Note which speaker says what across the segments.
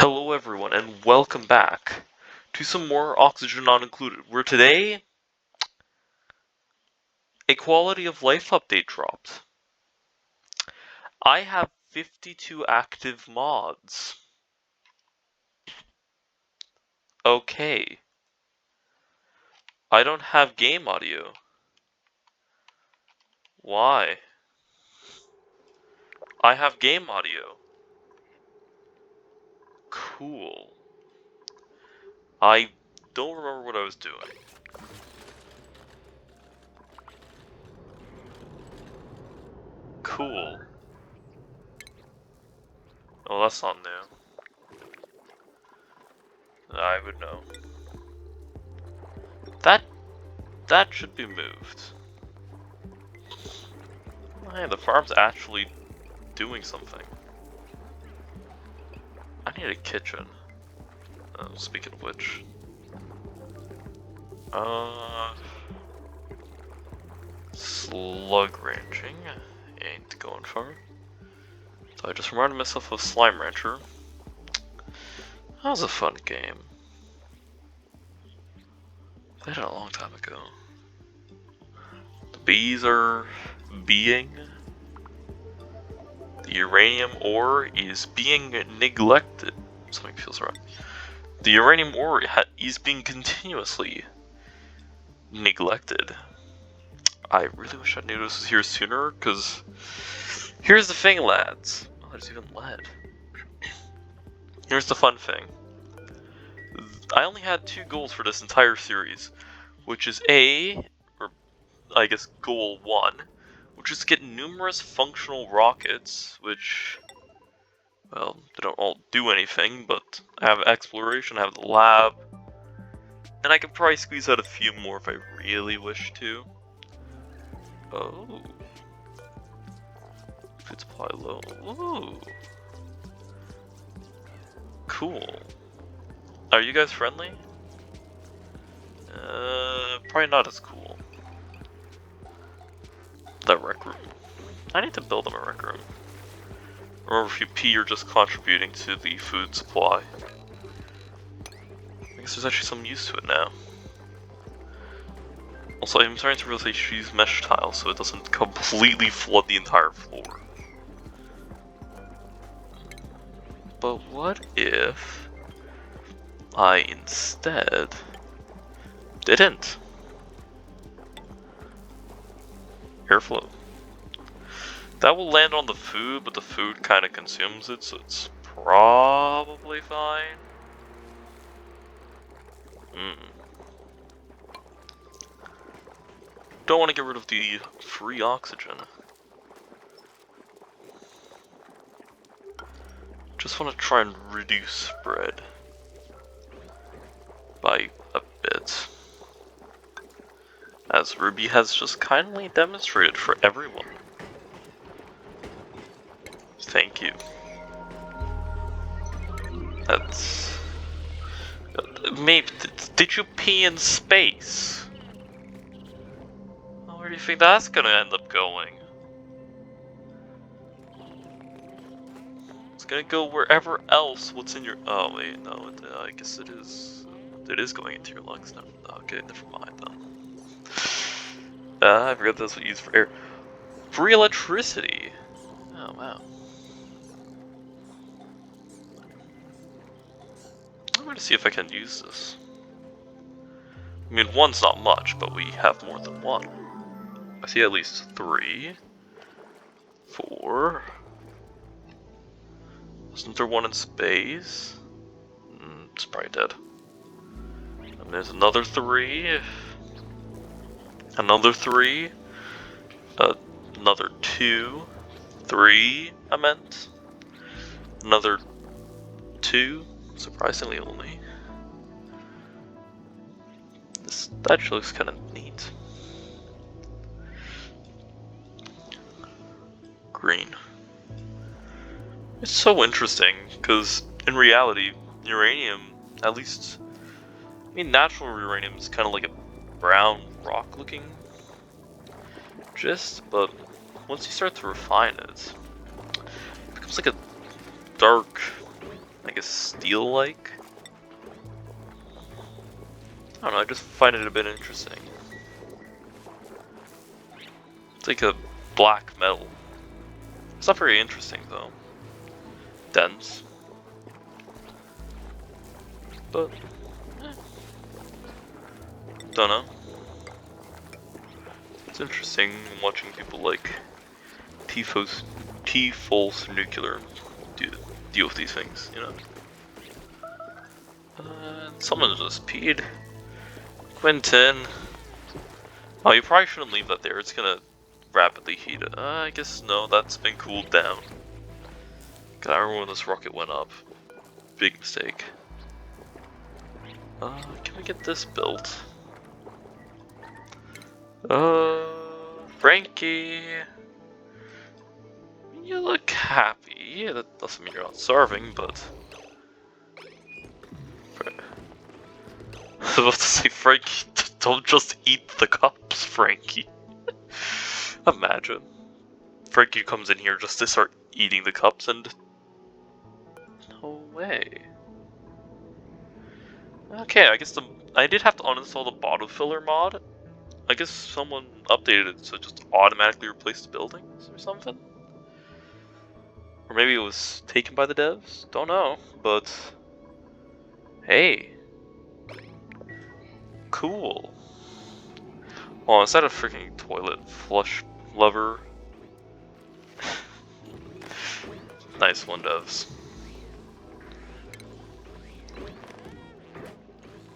Speaker 1: Hello everyone and welcome back to some more Oxygen Not Included, where today a quality of life update dropped. I have 52 active mods. Okay. I don't have game audio. Why? I have game audio. Cool. I don't remember what I was doing. Cool. Oh, that's not new. I would know. That should be moved. Hey, the farm's actually doing something. I need a kitchen. Speaking of which. Slug ranching. Ain't going far. So I just reminded myself of Slime Rancher. That was a fun game. Played it a long time ago. The bees are being. The uranium ore is being neglected. Something feels wrong. The uranium ore is being continuously neglected. I really wish I knew this was here sooner, because here's the thing, lads. Oh, there's even lead. Here's the fun thing. I only had 2 goals for this entire series, which is or I guess goal 1, which is to get numerous functional rockets, which, well, they don't all do anything, but I have exploration, I have the lab, and I could probably squeeze out a few more if I really wish to. Oh. Food supply low. Ooh. Cool. Are you guys friendly? Probably not as cool. The rec room. I need to build them a rec room. Remember, if you pee, you're just contributing to the food supply. I guess there's actually some use to it now. Also, I'm starting to realize I should use mesh tiles so it doesn't completely flood the entire floor. But what if I instead didn't? Airflow. That will land on the food, but the food kind of consumes it, so it's probably fine. Don't want to get rid of the free oxygen. Just want to try and reduce spread by a bit, as Ruby has just kindly demonstrated for everyone. Thank you. That's... Maybe... Did you pee in space? Where do you think that's gonna end up going? It's gonna go wherever else what's in your... Oh wait, no, I guess it is... It is going into your lungs now. Okay, never mind then. I forgot that's what you use for air. Free electricity! Oh wow. I'm going to see if I can use this. I mean, 1's not much, but we have more than 1. I see at least 3, 4. Isn't there 1 in space? It's probably dead. And there's another 3. Another 3. Another 2. 3, I meant. Another 2. Surprisingly only. This actually looks kind of neat. Green. It's so interesting, because in reality, uranium, at least, I mean, natural uranium is kind of like a brown rock looking gist, but once you start to refine it, it becomes like a dark I guess steel-like. I don't know, I just find it a bit interesting. It's like a black metal. It's not very interesting though. Dense. But, don't know. It's interesting watching people like T-False Nuclear deal with these things, you know? Someone just peed. Quentin. Oh, you probably shouldn't leave that there. It's gonna rapidly heat. I guess no, that's been cooled down. God, I remember when this rocket went up. Big mistake. Can we get this built? Frankie. You look happy. Yeah, that doesn't mean you're not starving, but... I was about to say, Frankie, don't just eat the cups, Frankie. Imagine. Frankie comes in here just to start eating the cups and... No way. Okay, I guess I did have to uninstall the bottle filler mod. I guess someone updated it to just automatically replace the buildings or something? Or maybe it was taken by the devs? Don't know, but... Hey. Cool. Oh, is that a freaking toilet flush lever? Nice one, devs.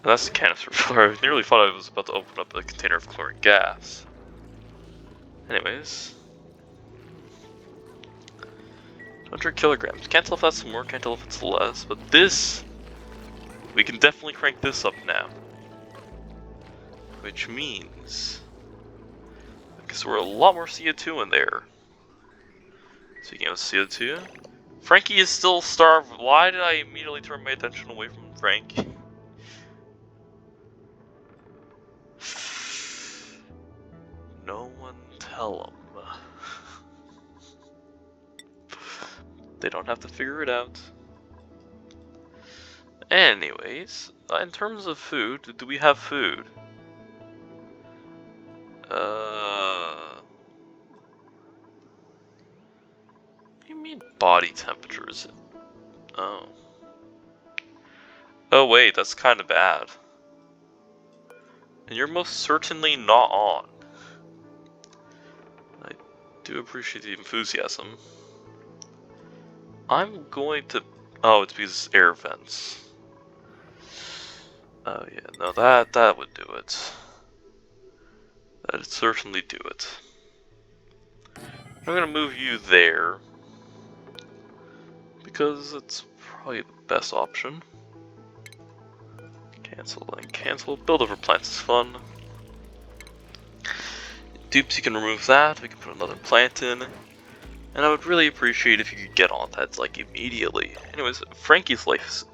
Speaker 1: That's the canister filler. I nearly thought I was about to open up a container of chlorine gas. Anyways. 100 kilograms. Can't tell if that's more, can't tell if it's less, but this... We can definitely crank this up now. Which means... I guess we're a lot more CO2 in there. Speaking of CO2... Frankie is still starved. Why did I immediately turn my attention away from Frankie? No one tell him. They don't have to figure it out. Anyways, in terms of food, do we have food? What do you mean body temperature is it? Oh. Oh wait, that's kind of bad. And you're most certainly not on. I do appreciate the enthusiasm. I'm going to... Oh, it's because it's air vents. Oh yeah, no, that would do it. That'd certainly do it. I'm gonna move you there. Because it's probably the best option. Cancel and cancel. Build over plants is fun. Dupes, you can remove that. We can put another plant in. And I would really appreciate if you could get on that, like, immediately. Anyways, Frankie's life is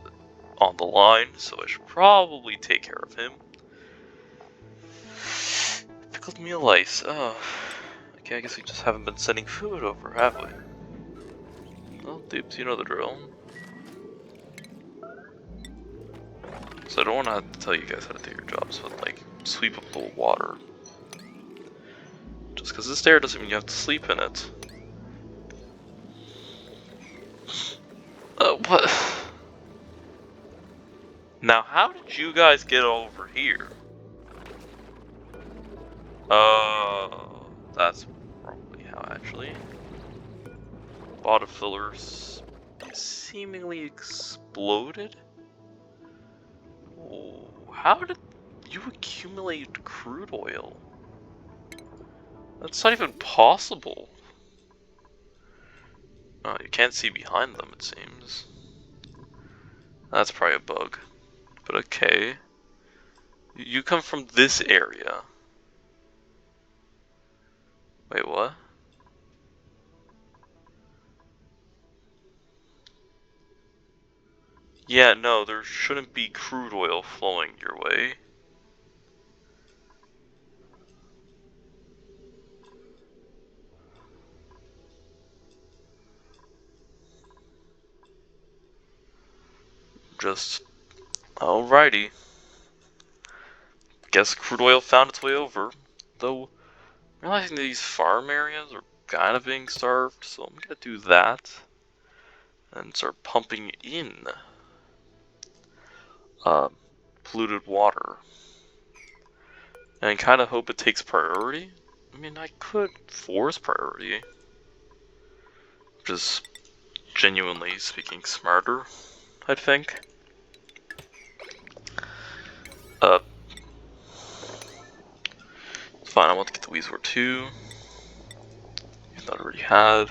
Speaker 1: on the line, so I should probably take care of him. Pickled meal ice. Oh. Okay, I guess we just haven't been sending food over, have we? Well, dupes, you know the drill. So I don't want to have to tell you guys how to do your jobs, but, like, sweep up the water. Just because it's there doesn't mean you have to sleep in it. What? Now, how did you guys get over here? Oh, that's probably how, actually. Bottle fillers seemingly exploded? Oh, how did you accumulate crude oil? That's not even possible. Oh, you can't see behind them, it seems. That's probably a bug. But okay. You come from this area. Wait, what? Yeah, no, there shouldn't be crude oil flowing your way. just... Alrighty. Guess crude oil found its way over. Though, realizing these farm areas are kind of being starved, so I'm gonna do that. And start pumping in polluted water. And I kind of hope it takes priority. I mean, I could force priority. Which is, genuinely speaking, smarter, I think. It's fine, I want to get the Weezor too. Even though I already had.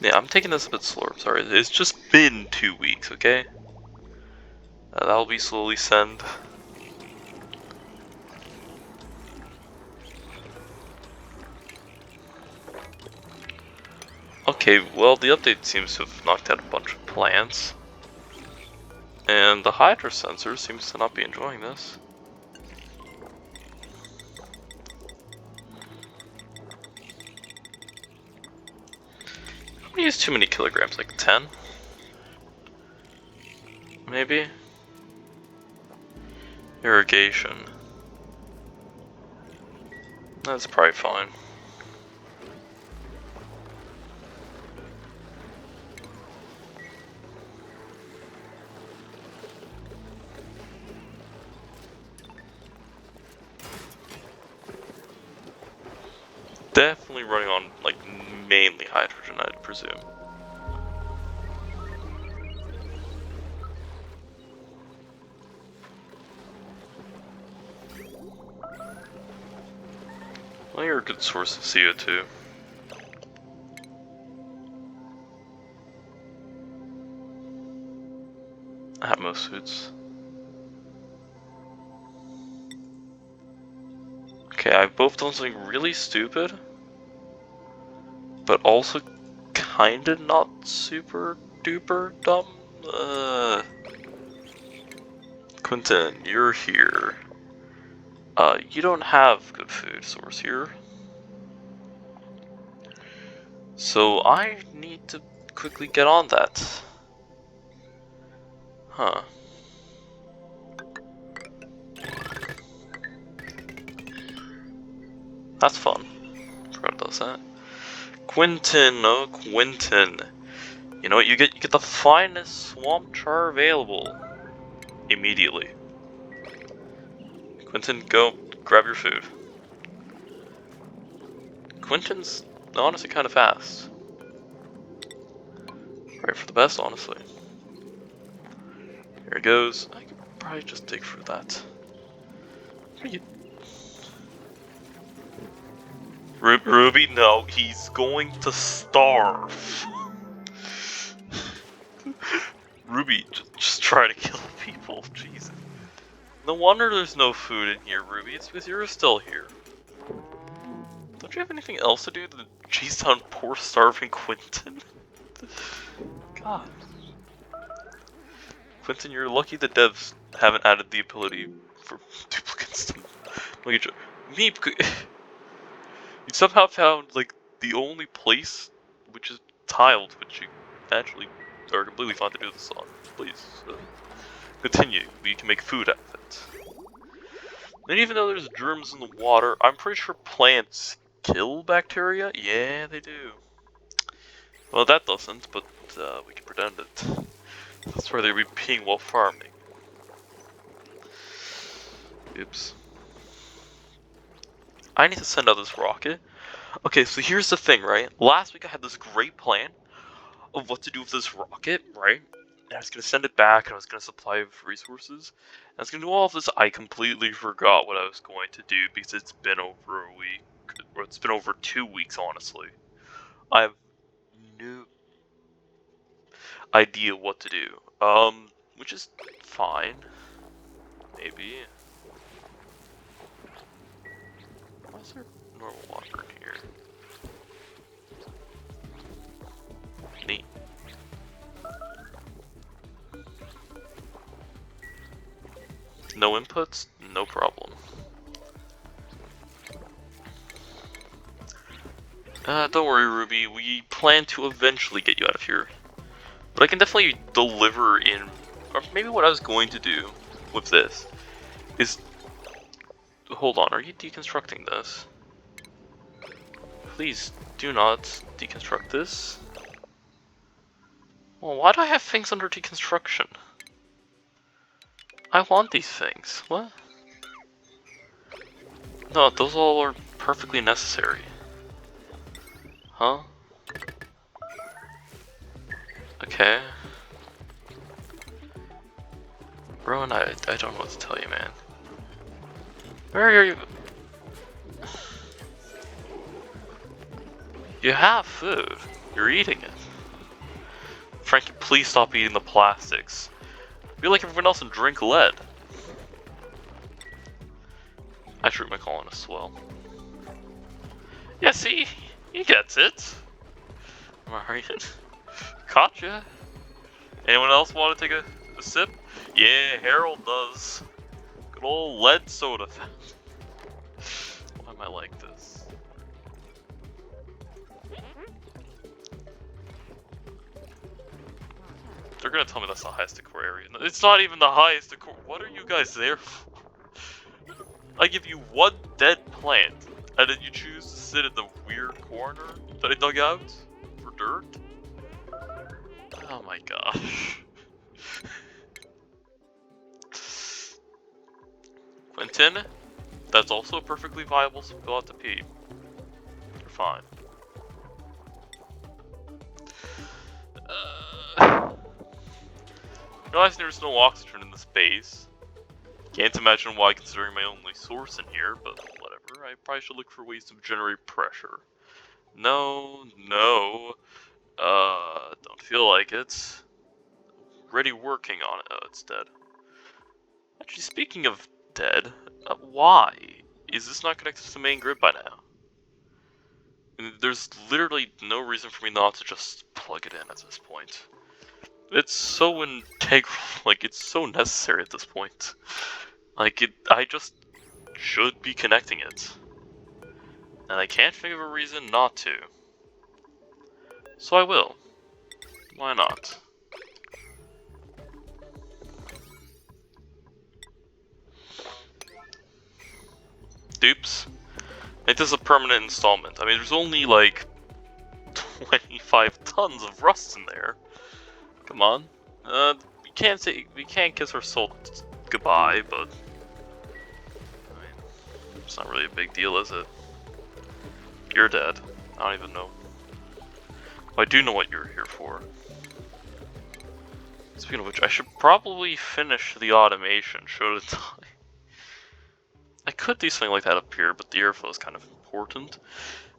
Speaker 1: Yeah, I'm taking this a bit slower, I'm sorry. It's just been 2 weeks, okay? That'll be slowly send. Okay, well, the update seems to have knocked out a bunch of plants. And the Hydra sensor seems to not be enjoying this. I use too many kilograms, like 10? Maybe? Irrigation. That's probably fine. Definitely running on, like, mainly hydrogen, I'd presume. Well, you're a good source of CO2. I have most foods. Okay, I've both done something really stupid, but also kinda not super duper dumb. Quentin, you're here. You don't have good food source here. So I need to quickly get on that. Huh. That's fun. Forgot about that. Quentin, oh Quentin. You know what, you get the finest swamp char available. Immediately. Quentin, go grab your food. Quentin's honestly kind of fast. Right for the best, honestly. Here it goes. I could probably just dig through that. Ruby, no, he's going to starve. Ruby, just try to kill people, Jesus. No wonder there's no food in here, Ruby. It's because you're still here. Don't you have anything else to do than chase down poor starving Quentin? God. Quentin, you're lucky the devs haven't added the ability for duplicates to look at me. You somehow found like the only place which is tiled, which you actually are completely fine to do this on. Please continue. We can make food out of it. And even though there's germs in the water, I'm pretty sure plants kill bacteria. Yeah, they do. Well, that doesn't, but we can pretend it. That's where they'd be peeing while farming. Oops. I need to send out this rocket. Okay, so here's the thing, right? Last week I had this great plan of what to do with this rocket, right? And I was gonna send it back, and I was gonna supply it with resources. And I was gonna do all of this. I completely forgot what I was going to do because it's been over a week, or it's been over 2 weeks, honestly. I have no idea what to do. Which is fine. Maybe. Why is there normal water in here? Neat. No inputs? No problem. Don't worry, Ruby. We plan to eventually get you out of here. But I can definitely deliver in, or maybe what I was going to do with this is, hold on, are you deconstructing this? Please do not deconstruct this. Well, why do I have things under deconstruction? I want these things. What? No, those all are perfectly necessary. Huh? Okay. Rowan, I don't know what to tell you, man. Where are you? You have food. You're eating it. Frankie, please stop eating the plastics. Be like everyone else and drink lead. I treat my colonist well. Yeah, see? He gets it. Marion. Gotcha. Anyone else want to take a sip? Yeah, Harold does. Good old lead soda. Why am I like this? They're gonna tell me that's the highest decor area. It's not even the highest decor. What are you guys there for? I give you one dead plant, and then you choose to sit in the weird corner that I dug out for dirt? Oh my gosh. Quentin, that's also a perfectly viable spot to pee. You're fine. Realizing there's no oxygen in this base. Can't imagine why, considering my only source in here, but whatever. I probably should look for ways to generate pressure. No, no. Don't feel like it. Already working on it. Oh, it's dead. Actually, speaking of dead, why? Is this not connected to the main grid by now? There's literally no reason for me not to just plug it in at this point. It's so integral, like, it's so necessary at this point. Like, I just should be connecting it. And I can't think of a reason not to. So I will. Why not? Dupes. It is a permanent installment. I mean, there's only like 25 tons of rust in there. Come on. We can't kiss our soul goodbye, but I mean, it's not really a big deal, is it? You're dead. I don't even know. I do know what you're here for. Speaking of which, I should probably finish the automation. Show the time. I could do something like that up here, but the airflow is kind of important.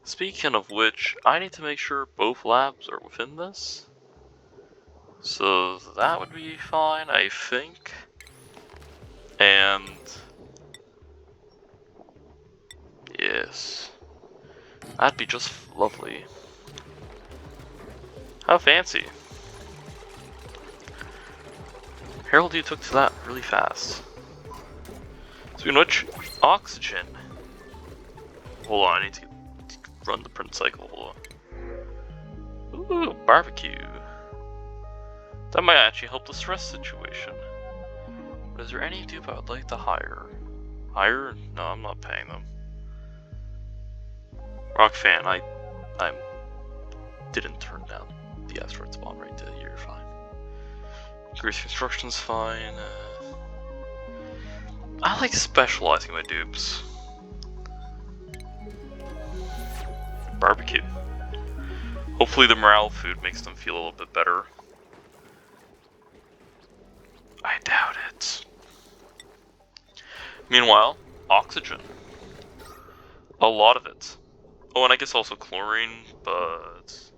Speaker 1: Speaking of which, I need to make sure both labs are within this. So that would be fine, I think. And yes, that'd be just lovely. How fancy. Harold, you took to that really fast. Speaking of which, oxygen. Hold on, I need to run the print cycle. Hold on. Ooh, barbecue. That might actually help the stress situation. But is there any dupe I would like to hire? Hire? No, I'm not paying them. Rock fan, I didn't turn down the asteroid spawn right there. You're fine. Grease construction's fine. I like specializing my dupes. Barbecue. Hopefully the morale food makes them feel a little bit better. I doubt it. Meanwhile, oxygen. A lot of it. Oh, and I guess also chlorine, but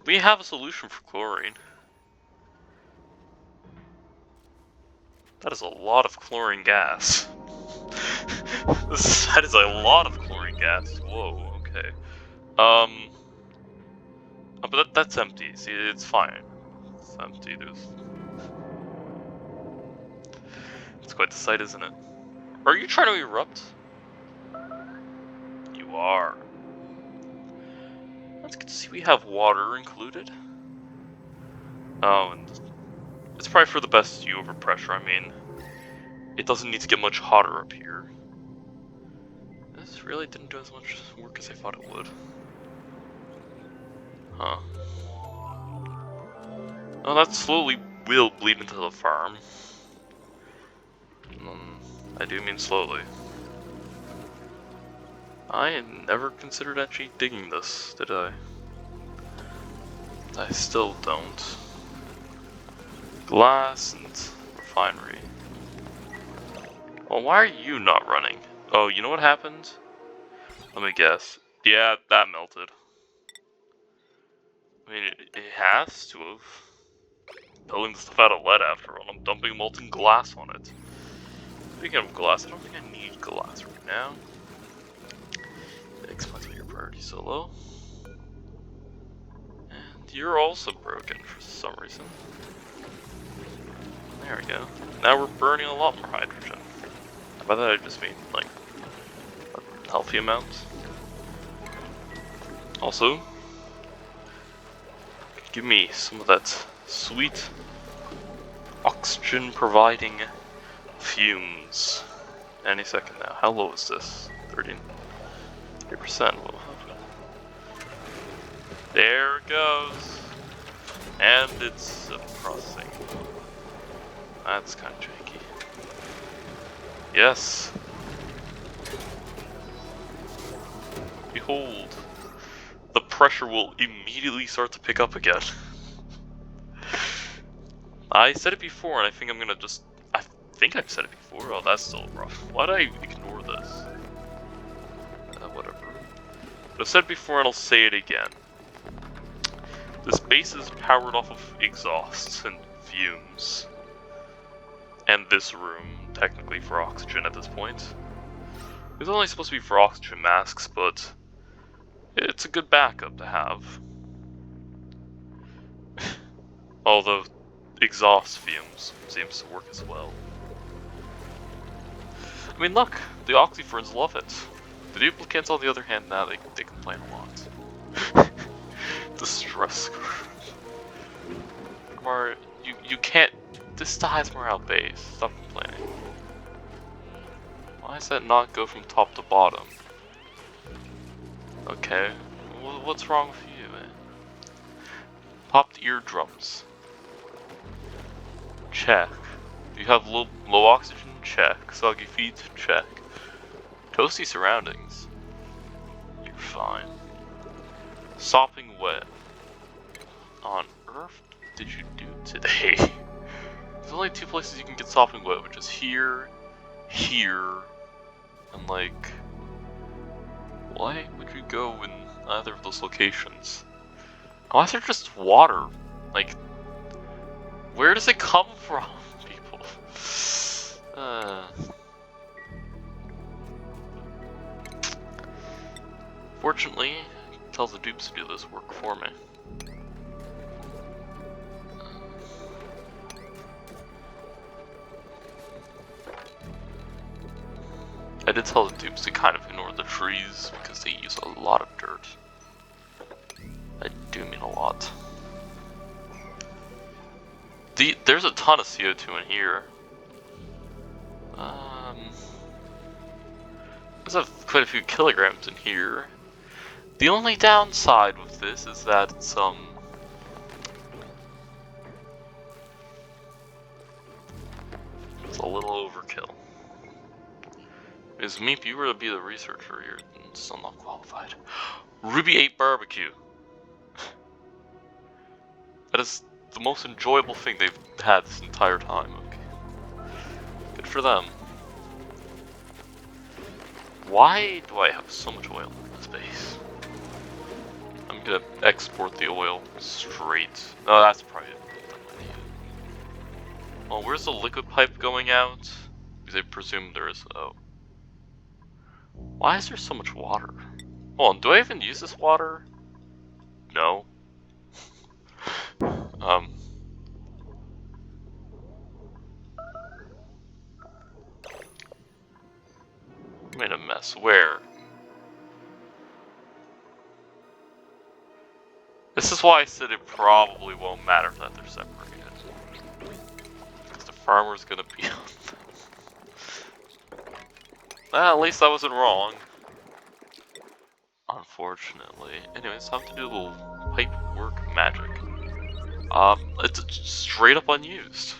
Speaker 1: we have a solution for chlorine. That is a lot of chlorine gas. That is a lot of chlorine gas. Whoa, okay. But that's empty. See, it's fine. It's empty. It's quite the sight, isn't it? Are you trying to erupt? You are. That's good to see we have water included. Oh, and it's probably for the best you overpressure. I mean, it doesn't need to get much hotter up here. This really didn't do as much work as I thought it would. Huh. Oh, that slowly will bleed into the farm. I do mean slowly. I never considered actually digging this, did I? I still don't. Glass and refinery. Well, why are you not running? Oh, you know what happened? Let me guess. Yeah, that melted. I mean, it has to have. Pulling the stuff out of lead after all. I'm dumping molten glass on it. Speaking of glass, I don't think I need glass right now. That explains why your priority's so low. And you're also broken for some reason. There we go. Now we're burning a lot more hydrogen. By that I just mean, like, a healthy amount. Also, give me some of that sweet oxygen providing fumes. Any second now. How low is this? 30%. There it goes. And it's processing. That's kind of janky. Yes. Behold. The pressure will immediately start to pick up again. I said it before, and I think I'm gonna just... I think I've said it before. Oh, that's still rough. Why did I ignore this? Whatever. But I've said it before, and I'll say it again. This base is powered off of exhausts and fumes. And this room, technically, for oxygen at this point. It's only supposed to be for oxygen masks, but it's a good backup to have. Although exhaust fumes seems to work as well. I mean, look, the oxyferns love it. The duplicates, on the other hand, now they complain a lot. The stress. Mar, you can't. This is the highest morale base. Stop complaining. Why does that not go from top to bottom? Okay, what's wrong with you, man? Popped eardrums. Check. Do you have low oxygen? Check. Soggy feet? Check. Toasty surroundings. You're fine. Sopping wet. On earth did you do today? There's only two places you can get sopping wet, which is here, and like... Why would you go in either of those locations? Why is there just water? Like, where does it come from, people? Fortunately, tell the dupes to do this work for me. I did tell the dupes to kind of ignore the trees because they use a lot of dirt. I do mean a lot. There's a ton of CO2 in here. There's quite a few kilograms in here. The only downside with this is that it's a little overkill. Is Meep, you were to be the researcher, you're still not qualified. Ruby 8 barbecue. That is the most enjoyable thing they've had this entire time. Okay. Good for them. Why do I have so much oil in this base? I'm gonna export the oil straight. Oh, that's probably a dumb idea. Well, where's the liquid pipe going out? Because I presume there is. Oh. Why is there so much water? Hold on, do I even use this water? No. Made a mess. Where? This is why I said it probably won't matter that they're separated. Because the farmer's gonna be on them. Well, at least I wasn't wrong. Unfortunately. Anyways, time to do a little pipe work magic. It's straight up unused.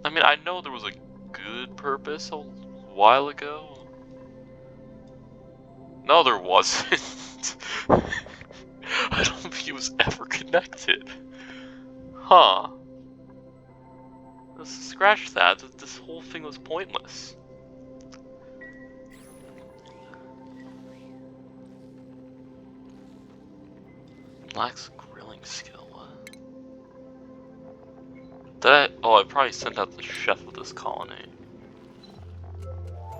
Speaker 1: I mean, I know there was a good purpose a while ago. No, there wasn't. I don't think it was ever connected. Huh. Let's scratch that. This whole thing was pointless. Lacks grilling skill. I probably sent out the chef of this colony.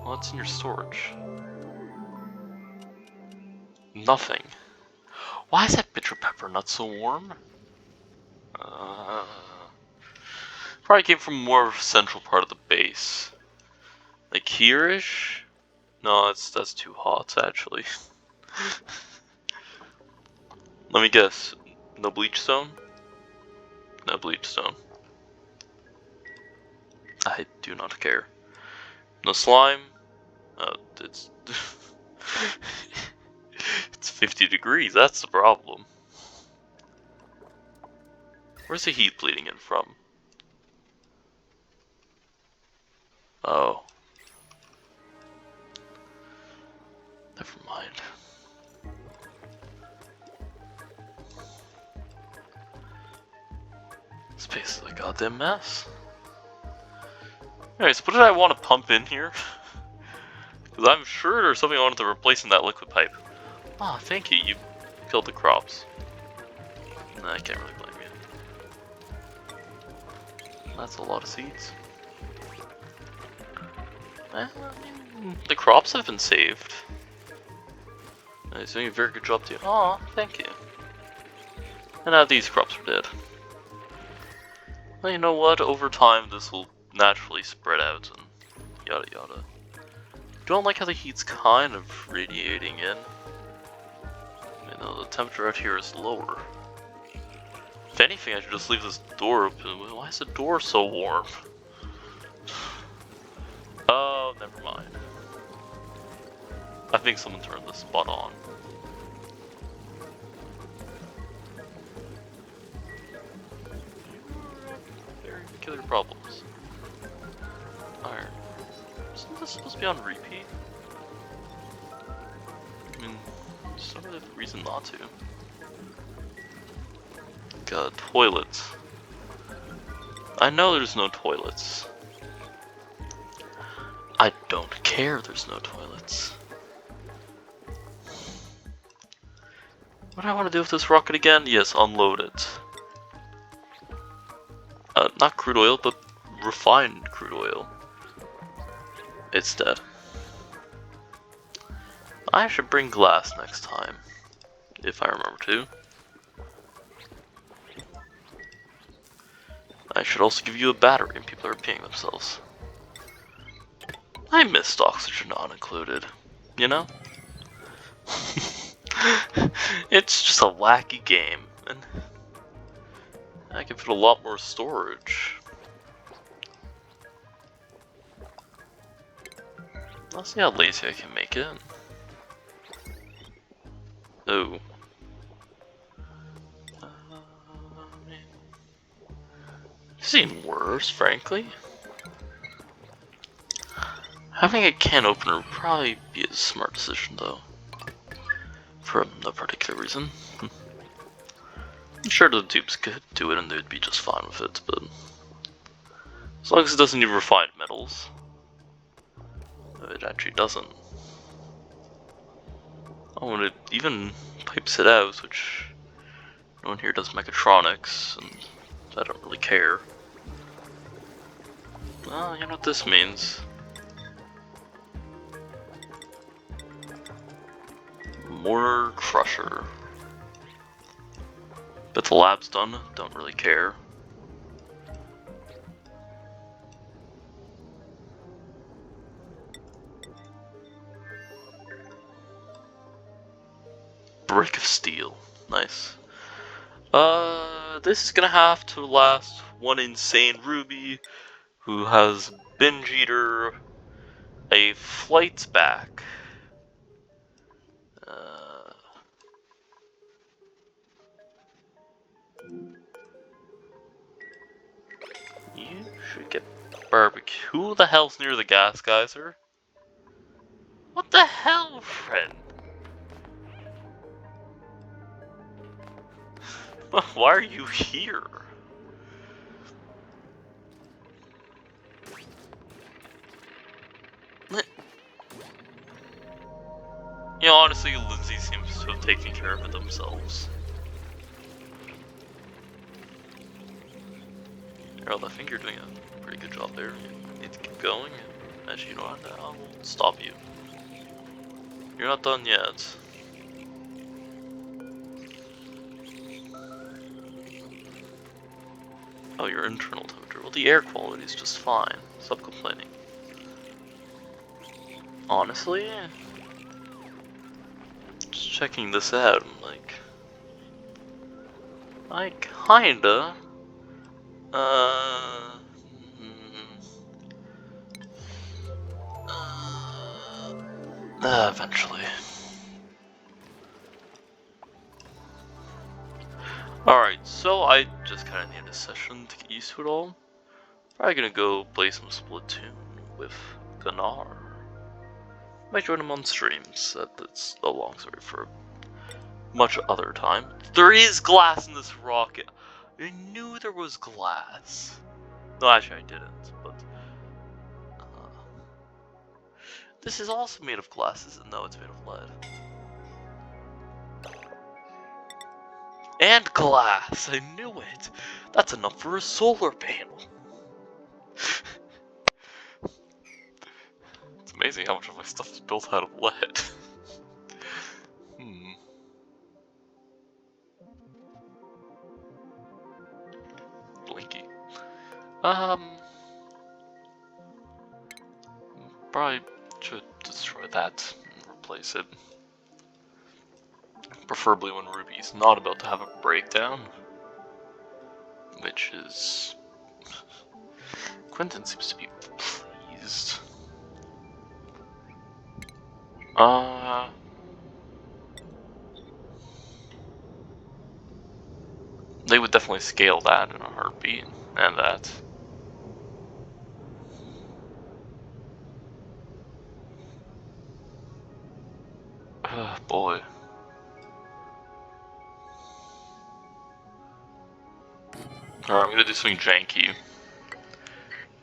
Speaker 1: What's in your storage? Nothing. Why is that bitter pepper not so warm? Probably came from more central part of the base. Like here-ish? No, that's too hot, actually. Let me guess. No bleach stone? No bleach stone. I do not care. No slime? It's... it's 50 degrees, that's the problem. Where's the heat bleeding in from? Oh. Never mind. This place is a goddamn mess. Anyways, what did I want to pump in here? Because I'm sure there's something I wanted to replace in that liquid pipe. Ah, thank you, you killed the crops. Nah, I can't really blame you. That's a lot of seeds. The crops have been saved. He's doing a very good job too. Aw, thank you. And now these crops are dead. Well, you know what? Over time, this will naturally spread out and yada yada. Don't like how the heat's kind of radiating in. You know, the temperature out here is lower. If anything, I should just leave this door open. Why is the door so warm? Oh, never mind. I think someone turned the spot on. Very killer problems. Iron. Isn't this supposed to be on repeat? I mean, there's not really a reason not to. God, toilets. I know there's no toilets. I don't care there's no toilets. What do I want to do with this rocket again? Yes, unload it. Not crude oil, but refined crude oil. It's dead. I should bring glass next time, if I remember to. I should also give you a battery and people are peeing themselves. I missed oxygen not included, you know? It's just a wacky game, and I can fit a lot more storage. I'll see how lazy I can make it. Oh. It's even worse, frankly. Having a can opener would probably be a smart decision, though. For no particular reason. I'm sure the tubes could do it and they'd be just fine with it, but as long as it doesn't need refined metals. It actually doesn't. Oh, and it even pipes it out, which no one here does mechatronics, and I don't really care. Well, you know what this means. Mortar crusher. But the lab's done, don't really care. brick of steel. Nice. This is gonna have to last one insane Ruby who has binge eater, a flight's back. You should get barbecue. Who the hell's near the gas geyser? What the hell, friend? Why are you here? You know, honestly, Lindsay seems to have taken care of it themselves. Harold, I think you're doing a pretty good job there. You need to keep going. Actually, you know what? I will stop you. You're not done yet. Oh, your internal temperature. Well, the air quality is just fine. Stop complaining. Honestly, just checking this out, I'm like, I kinda, eventually. Alright, so I just kinda need a session to get used to it all. Probably gonna go play some Splatoon with Gunnar. Might join him on streams. That's a long story for much other time. There is glass in this rocket. I knew there was glass. No, actually I didn't, but this is also made of glass, isn't it? No, it's made of lead. And glass! I knew it! That's enough for a solar panel! It's amazing how much of my stuff is built out of lead. Blinky. Probably should destroy that and replace it. Preferably when Ruby's not about to have a breakdown. Which is... Quentin seems to be pleased. They would definitely scale that in a heartbeat, and that. Boy. Alright, I'm gonna do something janky.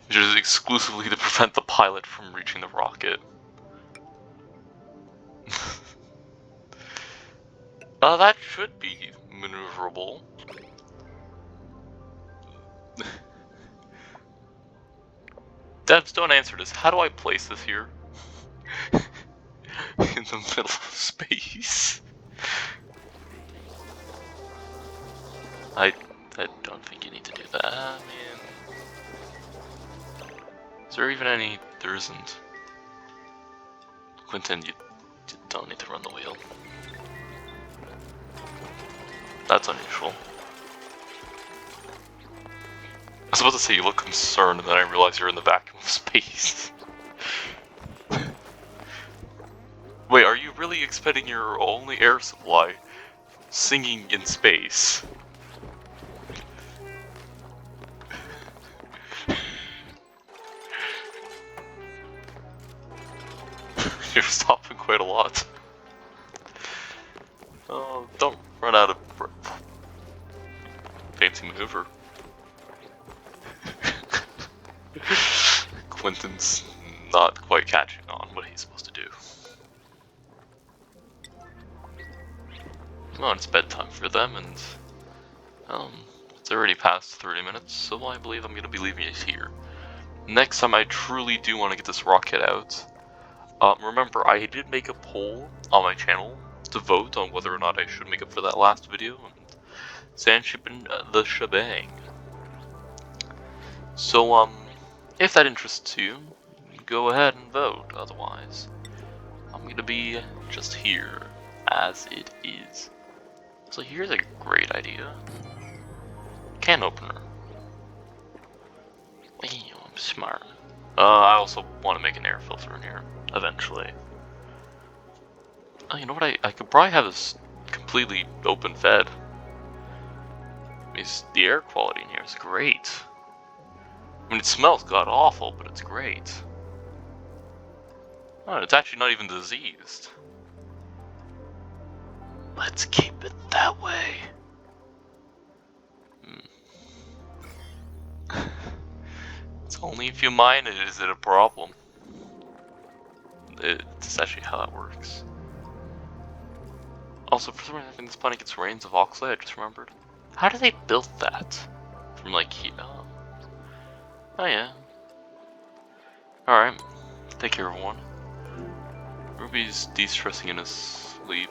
Speaker 1: Which is exclusively to prevent the pilot from reaching the rocket. That should be maneuverable. Devs, don't answer this. How do I place this here? In the middle of space. I don't think you need to do that. I mean, is there even any? There isn't. Quentin, you don't need to run the wheel. That's unusual. I was about to say you look concerned, and then I realized you're in the vacuum of space. Wait, are you really expending your only air supply singing in space? You're stopping quite a lot. Oh, don't run out of breath. Fancy maneuver. Quentin's not quite catching on what he's supposed to do. Come on, it's bedtime for them, and it's already past 30 minutes, so I believe I'm going to be leaving it here. Next time I truly do want to get this rocket out. Remember, I did make a poll on my channel to vote on whether or not I should make up for that last video, and Sandship and the shebang. So, if that interests you, go ahead and vote. Otherwise, I'm gonna be just here as it is. So here's a great idea. Can opener. Damn, I'm smart. I also want to make an air filter in here, eventually. Oh, you know what, I could probably have this completely open fed. The air quality in here is great. I mean, it smells god-awful, but it's great. Oh, it's actually not even diseased. Let's keep it that way. It's only if you mine it is it a problem. It's actually how that works. Also, for some reason, I think this planet gets rains of oxalate, I just remembered. How did they build that? From like heat? Oh yeah. Alright. Take care, everyone. Ruby's de-stressing in his sleep.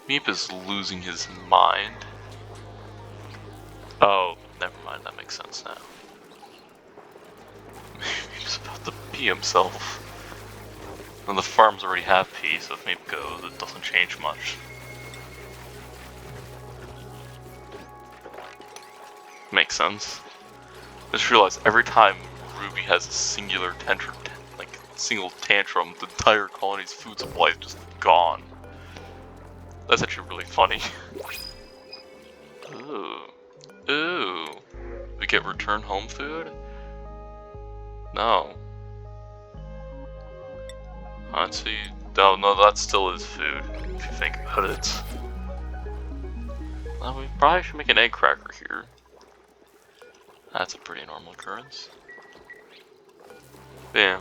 Speaker 1: Meep is losing his mind. Oh, never mind, that makes sense now. Meep's about to pee himself. And the farms already have pee, so if Meep goes, it doesn't change much. Makes sense. Just realize every time Ruby has a single tantrum, the entire colony's food supply is just gone. That's actually really funny. Ooh. Ooh. We get return home food? No. Let's see. No, that still is food, if you think about it. Well, we probably should make an egg cracker here. That's a pretty normal occurrence. Yeah.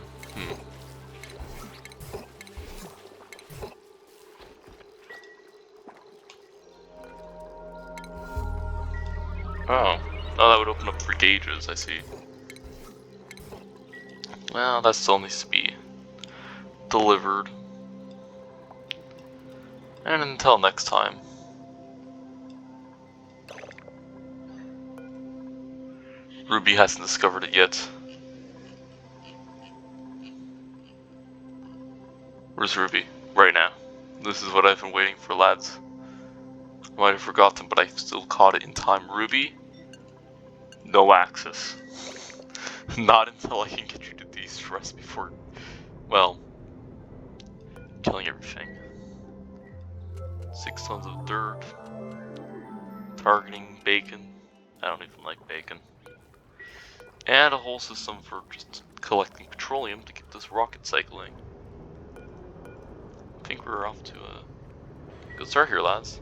Speaker 1: Oh, that would open up for gauges, I see. Well, that still needs to be delivered. And until next time. Ruby hasn't discovered it yet. Where's Ruby? Right now. This is what I've been waiting for, lads. I might have forgotten, but I still caught it in time. Ruby? No access. Not until I can get you to de-stress before, well, killing everything. 6 tons of dirt. Targeting bacon. I don't even like bacon. And a whole system for just collecting petroleum to keep this rocket cycling. I think we're off to a good start here, lads.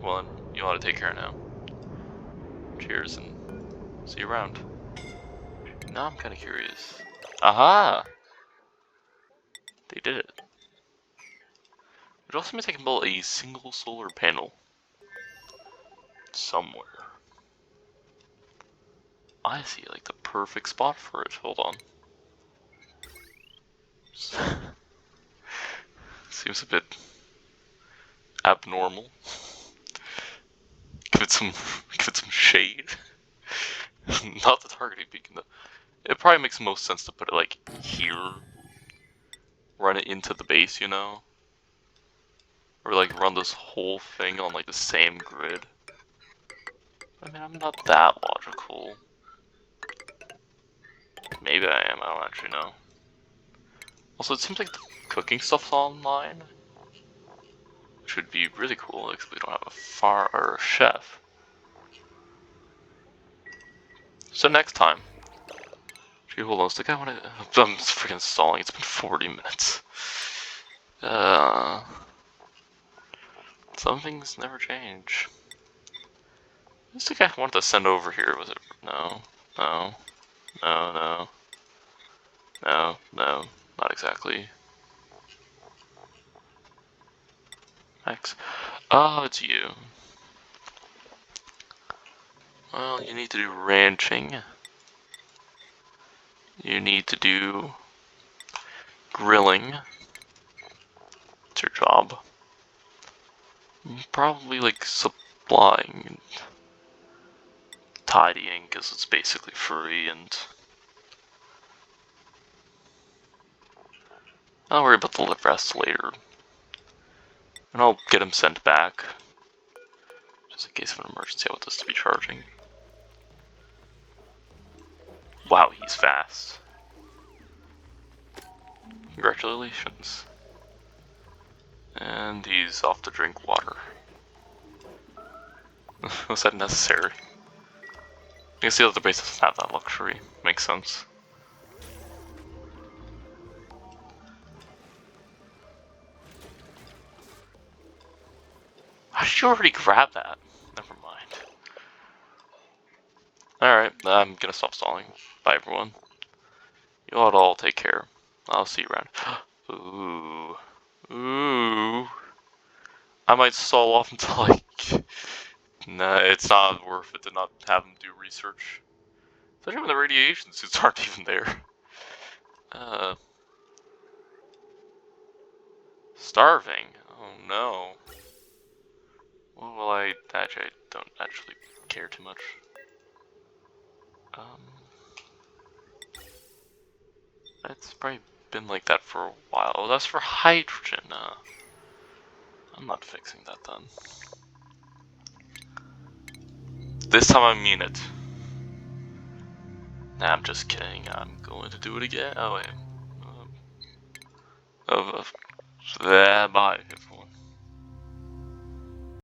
Speaker 1: Well, you want to take care now. Cheers and see you around. Now I'm kind of curious. Aha! They did it. It also means I can build a single solar panel somewhere. I see, like the perfect spot for it. Hold on. Seems a bit abnormal. Give it some shade. Not the targeting beacon though. It probably makes the most sense to put it like here. Run it into the base, you know? Or like run this whole thing on like the same grid. I mean, I'm not that logical. Maybe I am, I don't actually know. Also, it seems like the cooking stuff's online. Which would be really cool, because we don't have a chef. So next time. Gee, hold on a second, I'm freaking stalling, it's been 40 minutes. Some things never change. I think I wanted to send over here, was it? No, no, no, no, no, no, not exactly. X. Oh, it's you. Well, you need to do ranching. You need to do grilling. It's your job. Probably like supplying and tidying, because it's basically free, and I'll worry about the rest later. And I'll get him sent back. Just in case of an emergency, I want this to be charging. Wow, he's fast. Congratulations. And he's off to drink water. Was that necessary? I guess the other base doesn't have that luxury. Makes sense. How did you already grab that? Never mind. Alright, I'm gonna stop stalling. Bye everyone. You ought to all take care. I'll see you around. Ooh. Ooh. I might stall off until Nah, it's not worth it to not have them do research. Especially when the radiation suits aren't even there. Starving? Oh no. Well, I don't actually care too much. It's probably been like that for a while. Oh, that's for hydrogen. I'm not fixing that then. This time I mean it. Nah, I'm just kidding. I'm going to do it again. Oh wait. Bye.